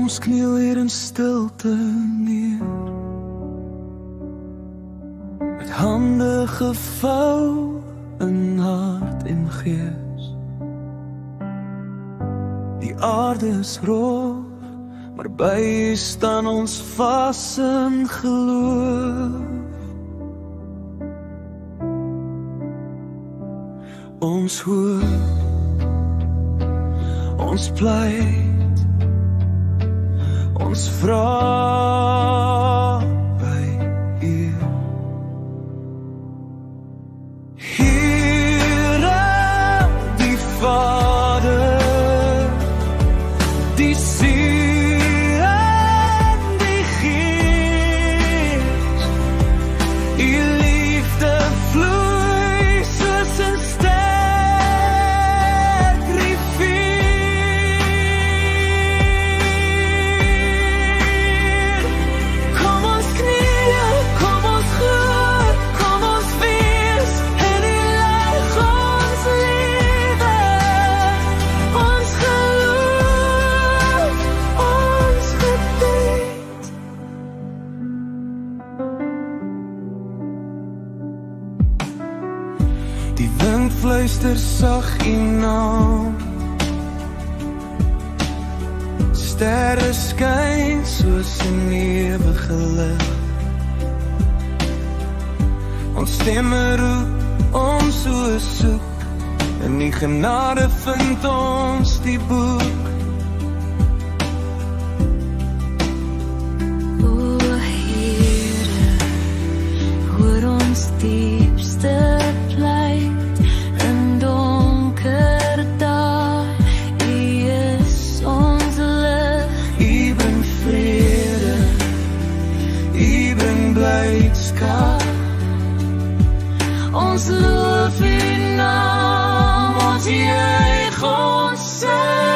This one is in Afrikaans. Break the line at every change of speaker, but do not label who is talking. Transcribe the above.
Ons kniel hier in stilte neer, met hande gevou in hart en gees. Die aarde is rof, maar by U staan ons vas in geloof. Ons hoop, ons pleit, ons vra by U. Here, die Vader, die Seun en die Gees, U liefde vloei soos 'n sterk rivier. Kom ons knieë, kom ons glo, kom ons wees in U lig ons lewe, ons geloof, ons gebed. Die wind fluister sag U naam, sterre skyn soos 'n ewige lig. Ons stemme roep, ons so soek, in die genade vind ons die boek.
O Here, hoor ons diepste pleit in donker dae. U is ons lig,
U bring vrede, U bring blydskap.
ons loof U naam, ons juig, ons sing.